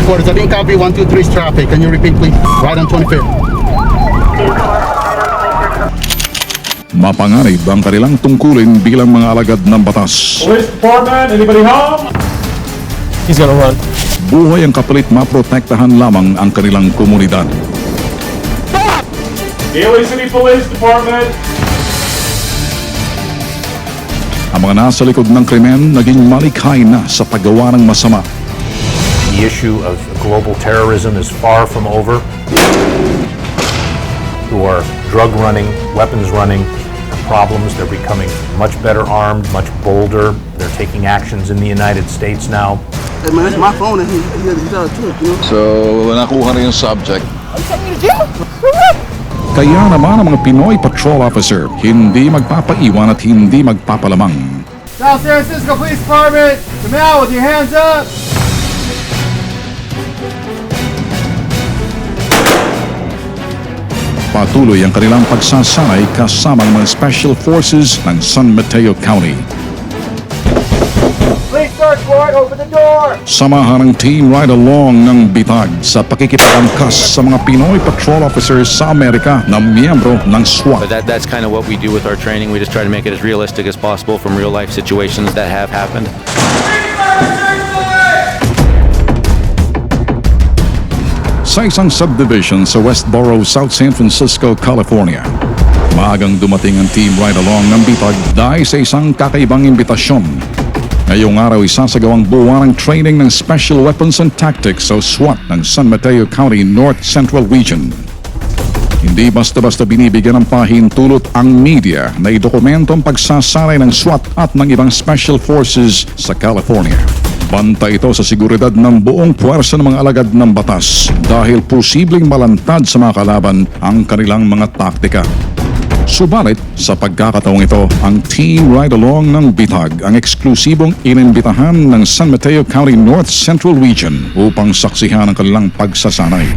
headquarters. I didn't copy 123's traffic. Can you repeat, please? Right on 25th. Mapanganib ang kanilang tungkulin bilang mga alagad ng batas. Police department, anybody home? He's gonna run. Buhay ang kapalit maprotektahan lamang ang kanilang komunidad. Daly City Police Department. Ang mga nasa likod ng krimen naging malikhay na sa paggawa ng masama. The issue of global terrorism is far from over. Who are drug running, weapons running problems. They're becoming much better armed, much bolder. They're taking actions in the United States now. Hey man, that's my phone and he's out of trip, you know? So, nakuha na yung subject. Kaya naman ang mga Pinoy Patrol Officer hindi magpapaiwan at hindi magpapalamang. South San Francisco Police Department, come out with your hands up. Patuloy ang kanilang pagsasanay kasama ng mga Special Forces ng San Mateo County. Please search warrant, open the door. Samahan ng Team Ride Along ng BITAG sa pakikipag-angkas sa mga Pinoy Patrol Officers sa Amerika na miyembro ng SWAT. But that's kind of what we do with our training. We just try to make it as realistic as possible from real life situations that have happened. Sa isang subdivision sa Westboro, South San Francisco, California, maagang dumating ang Team Ride Along ng BITAG dahil sa isang kakaibang imbitasyon. Ngayong araw isasagawang buwan ng training ng Special Weapons and Tactics o SWAT ng San Mateo County North Central Region. Hindi basta-basta binibigyan ng pahintulot ang media na idokumento ang pagsasanay ng SWAT at ng ibang Special Forces sa California. Banta ito sa seguridad ng buong puwersa ng mga alagad ng batas dahil posibleng malantad sa mga kalaban ang kanilang mga taktika. Subalit, sa pagkakataong ito, ang Team Ride Along ng BITAG ang eksklusibong inimbitahan ng San Mateo County North Central Region upang saksihan ang kanilang pagsasanay.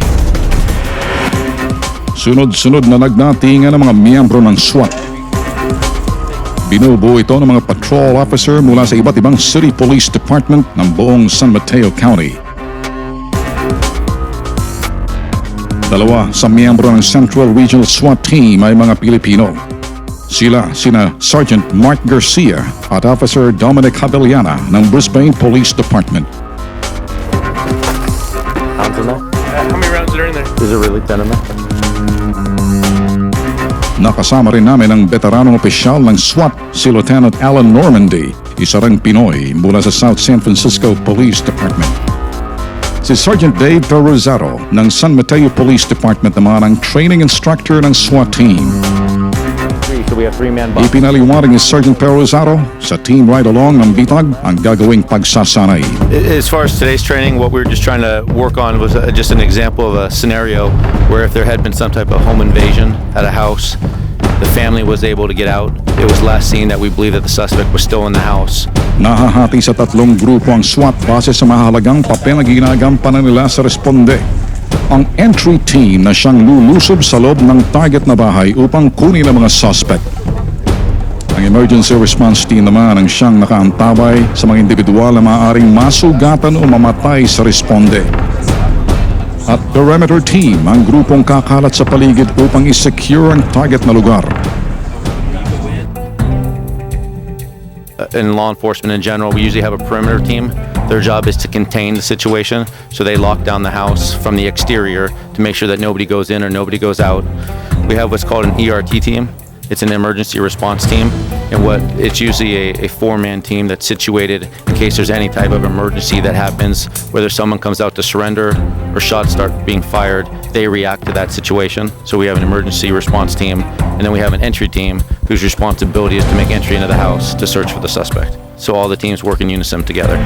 Sunod-sunod na nagdatingan ng mga miyembro ng SWAT. Binubuo ito ng mga patrol officer mula sa iba't ibang city police department ng buong San Mateo County. Dalawa sa miyembro ng Central Regional SWAT Team ay mga Pilipino. Sina Sergeant Mark Garcia at Officer Dominic Habeliana ng Brisbane Police Department. Rounds in there? How many rounds are in there? Is it really 10 in there? Nakasama rin namin ang veteranong opisyal ng SWAT, si Lieutenant Alan Normandy, isa ring Pinoy mula sa South San Francisco Police Department. Si Sergeant Dave Rosaro ng San Mateo Police Department naman ang training instructor ng SWAT team. So we have 3-man box. Ipinaliwanag ni Sergeant Rosaro sa Team Ride Along ng BITAG ang gagawing pagsasanay. As far as today's training, what we were just trying to work on was just an example of a scenario where if there had been some type of home invasion at a house, the family was able to get out. It was last seen that we believe that the suspect was still in the house. Nahahati sa 3 grupo ang SWAT base sa mahalagang papel na ginagampanan nila sa responde. Ang entry team na siyang lulusob sa loob ng target na bahay upang kunin ang mga suspect. Ang emergency response team naman ang siyang nakaantabay sa mga individual na maaaring masugatan o mamatay sa responde. At perimeter team ang grupong kakalat sa paligid upang i-secure ang target na lugar. In law enforcement in general, we usually have a perimeter team. Their job is to contain the situation, so they lock down the house from the exterior to make sure that nobody goes in or nobody goes out. We have what's called an ERT team. It's an emergency response team, and it's usually a 4-man team that's situated in case there's any type of emergency that happens, whether someone comes out to surrender or shots start being fired, they react to that situation. So we have an emergency response team, and then we have an entry team whose responsibility is to make entry into the house to search for the suspect. So all the teams work in unison together.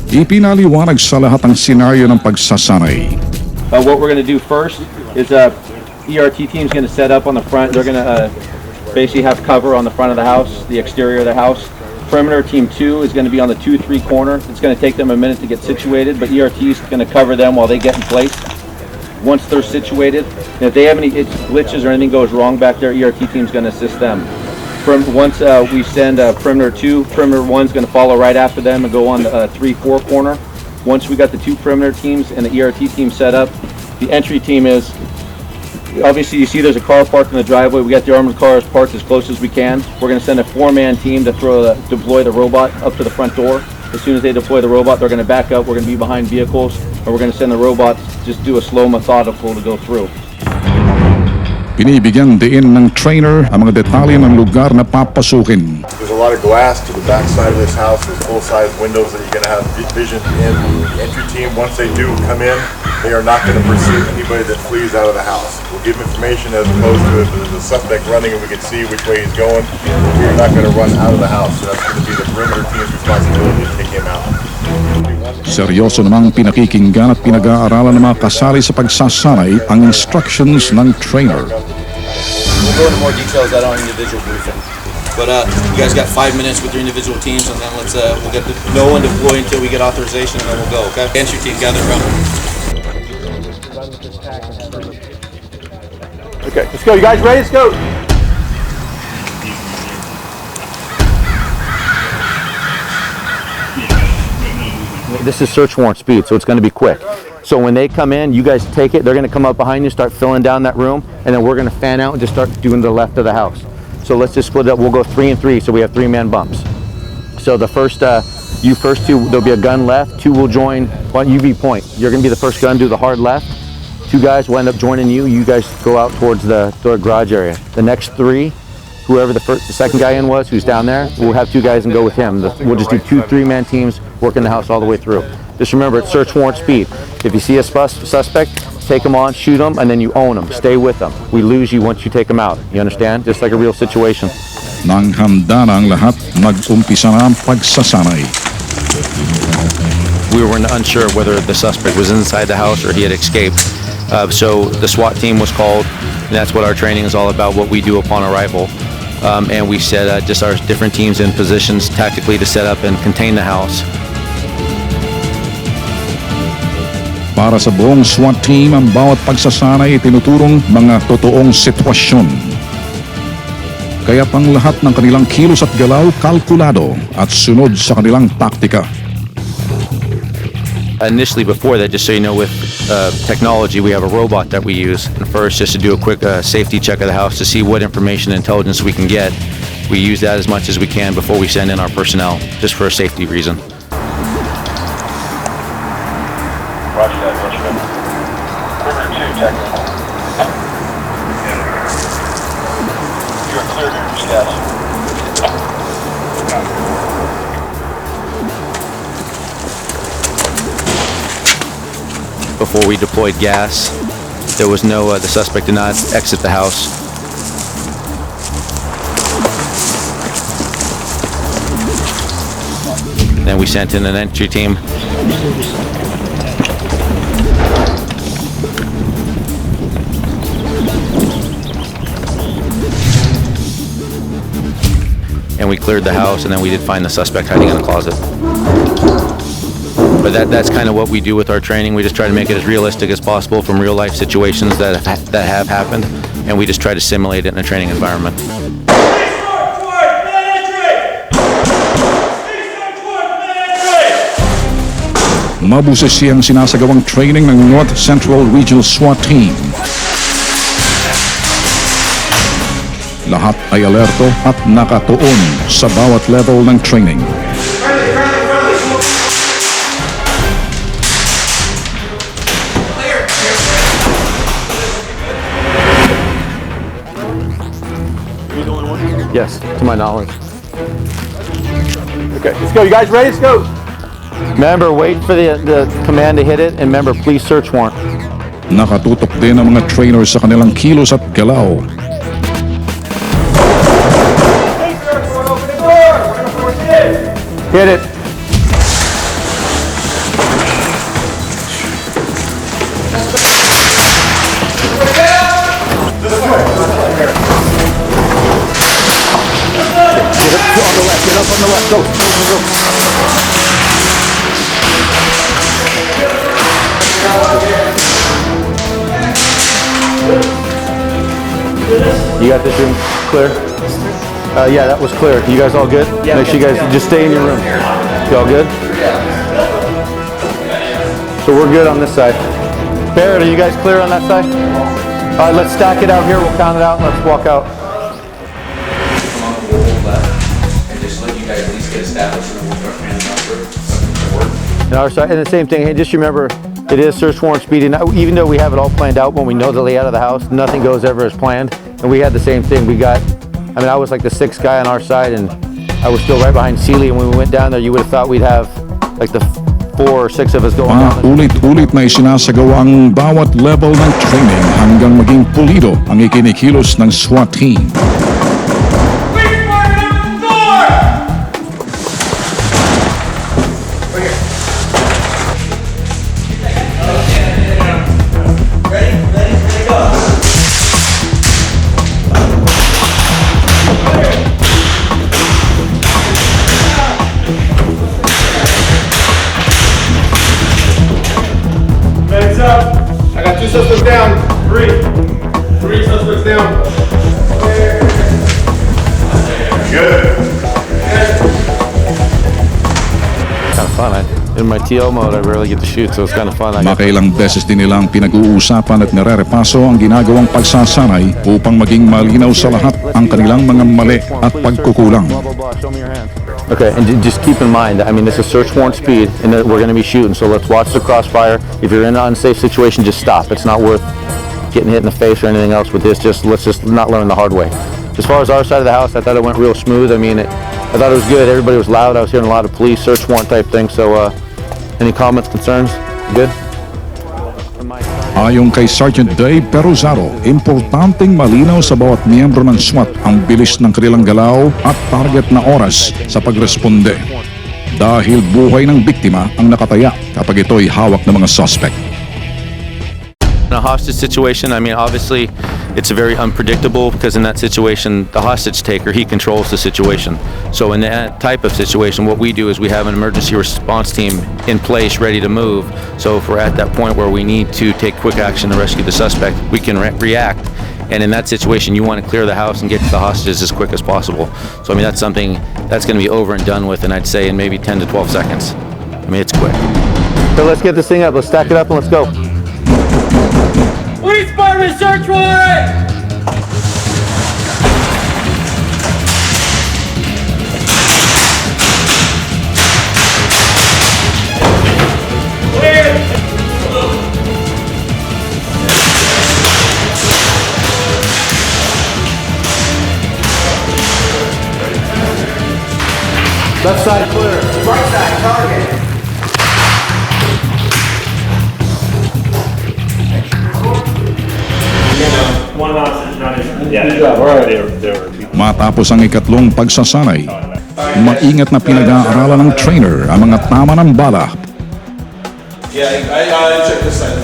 Ipinaliwanag sa lahat ang senaryo ng pagsasanay. What we're going to do first is ERT team's going to set up on the front. They're going to basically have cover on the front of the house, the exterior of the house. Perimeter team 2 is going to be on the 2-3 corner. It's going to take them a minute to get situated, but ERT is going to cover them while they get in place. Once they're situated, and if they have any glitches or anything goes wrong back there, ERT team's going to assist them. Once we send perimeter 2, perimeter 1 is going to follow right after them and go on the 3-4 corner. Once we got the 2 perimeter teams and the ERT team set up, the entry team is, obviously you see there's a car parked in the driveway. We got the armored cars parked as close as we can. We're going to send a 4-man team to deploy the robot up to the front door. As soon as they deploy the robot, they're going to back up. We're going to be behind vehicles, and we're going to send the robots just do a slow methodical to go through. Binibigyan din ng trainer ang mga detalye ng lugar na papasukin. There's a lot of glass to the back side of this house. There's full-size windows that you're going to have vision in. The entry team, once they do come in, they are not going to pursue anybody that flees out of the house. We'll give information as opposed to if there's a suspect running and we can see which way he's going. We're not going to run out of the house. So that's going to be the perimeter team's responsibility to take him out. Seryoso namang pinakikinggan at pinag-aaralan ng mga kasali sa pagsasanay ang instructions ng trainer. We'll go into more details that on individual briefing. But you guys got 5 minutes with your individual teams, and then we'll get no one deploy until we get authorization, and then we'll go. Okay? Entry team, gather around. Okay, let's go. You guys ready? Let's go. This is search warrant speed, so it's going to be quick. So when they come in, you guys take it. They're going to come up behind you, start filling down that room, and then we're going to fan out and just start doing the left of the house. So let's just split it up. We'll go 3 and 3, so we have 3-man bumps. So the first, you first 2, there'll be a gun left. 2 will join one UV point. You're going to be the first gun, do the hard left. 2 guys will end up joining you. You guys go out towards the garage area. The next 3, whoever the second guy in was, who's down there, we'll have 2 guys and go with him. We'll just do 2 3-man teams working the house all the way through. Just remember, it's search warrant speed. If you see a suspect, take them on, shoot them, and then you own them. Stay with them. We lose you once you take them out. You understand? Just like a real situation. Nang handa na ang lahat, nag-umpisa na ang pagsasanay. We were unsure whether the suspect was inside the house or he had escaped. So the SWAT team was called, and that's what our training is all about, what we do upon arrival. And we set just our different teams in positions tactically to set up and contain the house. Para sa buong SWAT team, ang bawat pagsasanay ay tinuturong mga totoong sitwasyon. Kaya't ang lahat ng kanilang kilos at galaw kalkulado at sunod sa kanilang taktika. Initially, before that, just so you know, with technology, we have a robot that we use. And first, just to do a quick safety check of the house to see what information and intelligence we can get. We use that as much as we can before we send in our personnel, just for a safety reason. Roger that, Roger that. Perimeter 2, technical. You're clear to your status. Before we deployed gas, there was no, the suspect did not exit the house. Then we sent in an entry team. And we cleared the house, and then we did find the suspect hiding in the closet. But that's kind of what we do with our training. We just try to make it as realistic as possible from real life situations that have happened, and we just try to simulate it in a training environment. Mabusisi ang sinasagawang training ng North Central Regional SWAT Team. Lahat ay alerto at nakatuon sa bawat level ng training. Yes, to my knowledge. Okay, let's go. You guys ready? Let's go. Remember, wait for the command to hit it, and remember, please search warrant. Nakatutok din ang mga trainers sa kanilang kilos at galaw. Hit it. Get up on the left. Go. You got this room clear? Yeah, that was clear. You guys all good? Make sure you guys just stay in your room. You all good? So we're good on this side. Barrett, are you guys clear on that side? All right, let's stack it out here. We'll count it out and let's walk out. And just let you guys at least get established and then we'll start panning out for work. And our side, and the same thing. Hey, just remember, it is search warrant speed. And even though we have it all planned out when we know the layout of the house, nothing goes ever as planned. And we had the same thing. I was like the sixth guy on our side, and I was still right behind Sealy. And when we went down there, you would have thought we'd have like the 4 or 6 of us going down. Ulit-ulit na isinasagawa ang bawat level ng training hanggang maging pulido ang ikinikilos ng SWAT team. I got 2 suspects down. 3 suspects down. Good. Kind of fun. In my TL mode, I rarely get to shoot, so it's kind of fun. Makailang beses din nilang pinag-uusapan at nare-repaso ang ginagawang pagsasanay upang maging malinaw sa lahat ang kanilang mga mali at pagkukulang. Okay, and just keep in mind, this is search warrant speed, and we're going to be shooting, so let's watch the crossfire. If you're in an unsafe situation, just stop. It's not worth getting hit in the face or anything else with this. Let's just not learn the hard way. As far as our side of the house, I thought it went real smooth. I thought it was good. Everybody was loud. I was hearing a lot of police, search warrant type thing. So, any comments, concerns? Good? Ayon kay Sergeant Dave Peruzaro, importanteng malinaw sa bawat miyembro ng SWAT ang bilis ng kanilang galaw at target na oras sa pagresponde. Dahil buhay ng biktima ang nakataya kapag ito'y hawak ng mga suspect. In a hostage situation, obviously it's very unpredictable because in that situation, the hostage taker, he controls the situation. So in that type of situation, what we do is we have an emergency response team in place ready to move. So if we're at that point where we need to take quick action to rescue the suspect, we can react. And in that situation, you want to clear the house and get to the hostages as quick as possible. So that's something that's going to be over and done with, and I'd say in maybe 10 to 12 seconds. It's quick. So let's get this thing up. Let's stack it up and let's go. Police department search warrant! Left side clear. Right side target. One hostage, not in. Yeah, they were. Matapos ang ikatlong pagsasanay, maingat na pinag-aaralan ng trainer ang mga tama ng bala. Yeah, I check this side.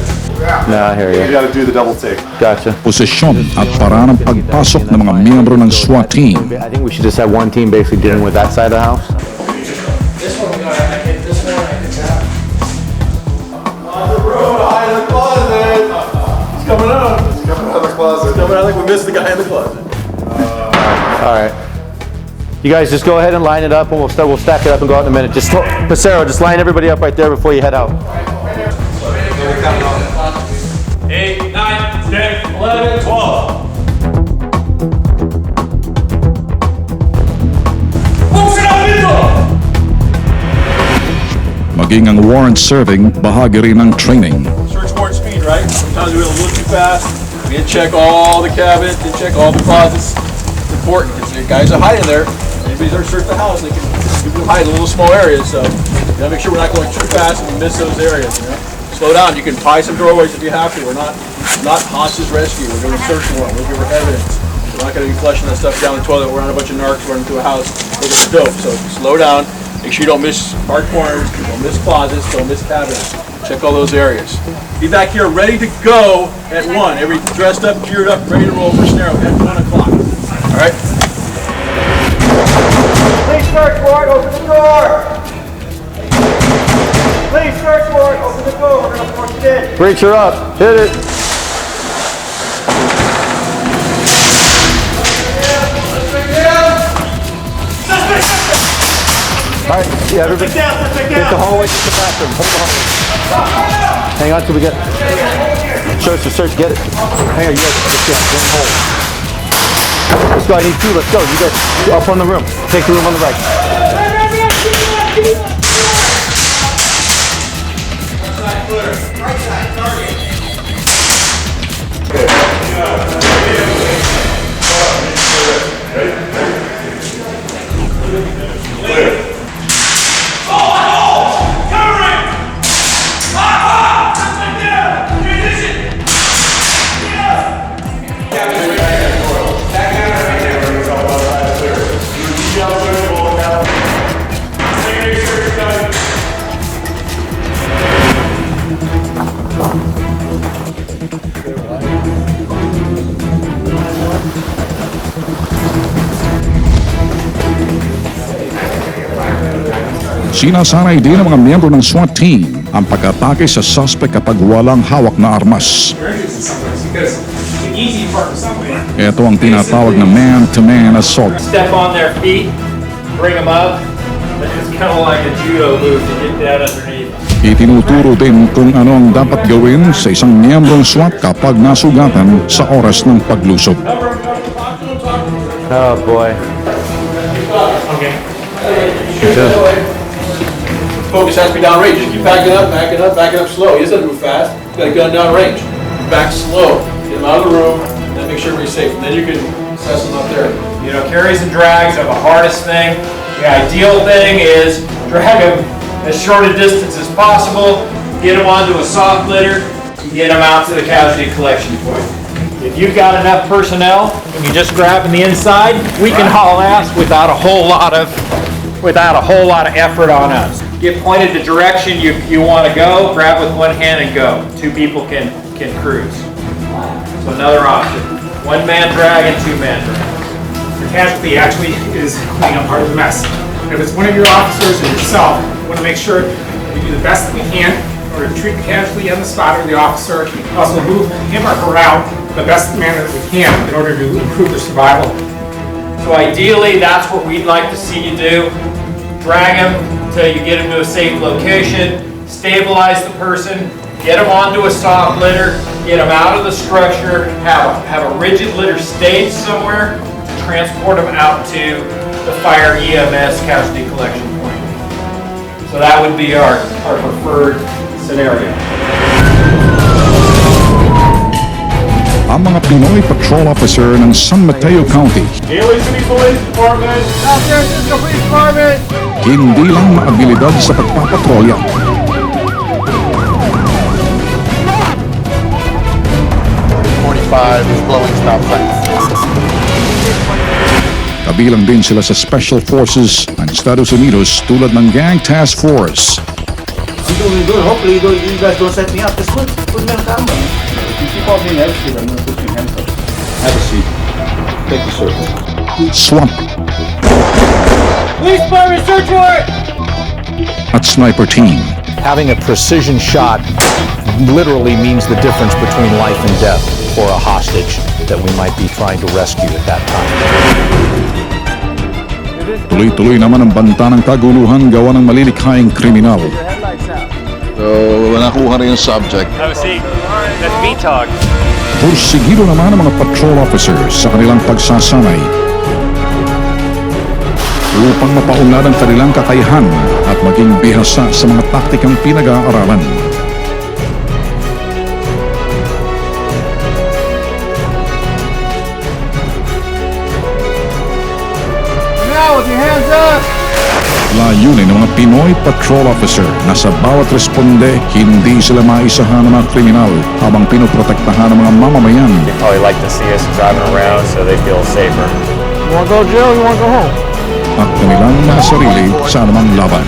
No, I hear you. You gotta do the double take. Gotcha. Posisyon at paraan ng pagpasok ng mga miyembro ng SWAT team. I think we should just have one team basically dealing with that side of the house. This one, I hit this one, I hit that. On the road, hide in the closet. It's coming out. Coming out of the closet. It's coming out like we missed the guy in the closet. All right. You guys just go ahead and line it up, and we'll stack it up and go out in a minute. Passero, just line everybody up right there before you head out. 8, 9, 10, 11, 12. Maging ang warrant serving, bahagi rin ng training. Search warrant speed, right? Sometimes we're a little too fast. We didn't check all the cabinets, didn't check all the closets. It's important because the guys are hiding there. Anybody's there to search the house, they can hide in little small areas. So you gotta make sure we're not going too fast and we miss those areas. Slow down. You can pry some doorways if you have to. We're not hostage rescue. We're doing a search warrant. We're looking for evidence. We're not going to be flushing that stuff down the toilet. We're on a bunch of narcs running through a house looking for dope. So slow down. Make sure you don't miss hard corners. Don't miss closets. Don't miss cabinets. Check all those areas. Be back here ready to go at 1. Every dressed up, geared up, ready to roll for snare at 1 o'clock. All right. Please search warrant. Open the door. Please search warrant. Open the door. We're gonna force it in. Breach her up. Hit it. All right, Yeah, everybody. Get the hallway to the bathroom. Hold the hallway. Hang on till we get. Search, get it. Hang on, you guys. Let's go. One hole. Let's go. I need two. Let's go. You guys up on the room. Take the room on the right. Right side, target. Sinasanay din ng mga miyembro ng SWAT team ang pag-atake sa suspect kapag walang hawak na armas. Ito ang tinatawag na man-to-man assault. Step on their feet, bring them up. It's kind of like a judo move to get that underneath. Itinuturo din kung ano ang dapat gawin sa isang miyembrong SWAT kapag nasugatan sa oras ng paglusob. Oh boy. Okay. Focus has to be downrange. Just keep backing up slow. He doesn't move fast. You got a gun downrange. Back slow. Get him out of the room. Then make sure everybody's safe. And then you can assess him up there. You know, carries and drags are the hardest thing. The ideal thing is drag him as short a distance as possible, get him onto a soft litter, and get him out to the casualty collection point. If you've got enough personnel and you just grab him the inside, we can haul ass without a whole lot of effort on us. Get pointed the direction you want to go, grab with one hand and go. Two people can cruise. So another option. One man drag and two man drag. The casualty actually is cleaning up part of the mess. If it's one of your officers or yourself, we want to make sure we do the best that we can in order to treat the casualty on the spot or the officer, also move him or her out the best manner that we can in order to improve their survival. So ideally, that's what we'd like to see you do. Drag him until you get him to a safe location, stabilize the person, get him onto a soft litter, get him out of the structure, have a rigid litter stage somewhere, transport him out to the fire EMS casualty collection point. So that would be our preferred scenario. Ang mga Pinoy Patrol Officer ng San Mateo County. Haley City Police Department. South San Francisco Police Department. Hindi lang maabilidad sa pagpapatrolya. Is blowing stop signs. Kabilang din sila sa Special Forces ng Estados Unidos tulad ng Gang Task Force. Hopefully you guys don't set me up. Just put me on camera. If you call me next year, I'm going to put you in handcuffs. Have a seat. Thank you, sir. SWAT Police Department, search warrant! at Sniper Team. Having a precision shot literally means the difference between life and death for a hostage that we might be trying to rescue at that time. Tuloy-tuloy naman ang banta ng kaguluhan gawa ng malilikhaing kriminal. So, nakuha rin yung subject. Have a seat. That's BITAG. Pursigido naman ang mga patrol officers sa kanilang pagsasanay upang mapaunlad ang kanilang kakayahan at maging bihasa sa mga taktikang pinag-aaralan. Now with your hands up! Layunin ng mga Pinoy Patrol Officer na sa bawat responde, hindi sila maisahan ng mga kriminal habang pinoprotektahan ng mga mamamayan. They probably like to see us driving around so they feel safer. You want to go to jail or you want to go home? At kanilang mga sarili sa anumang laban.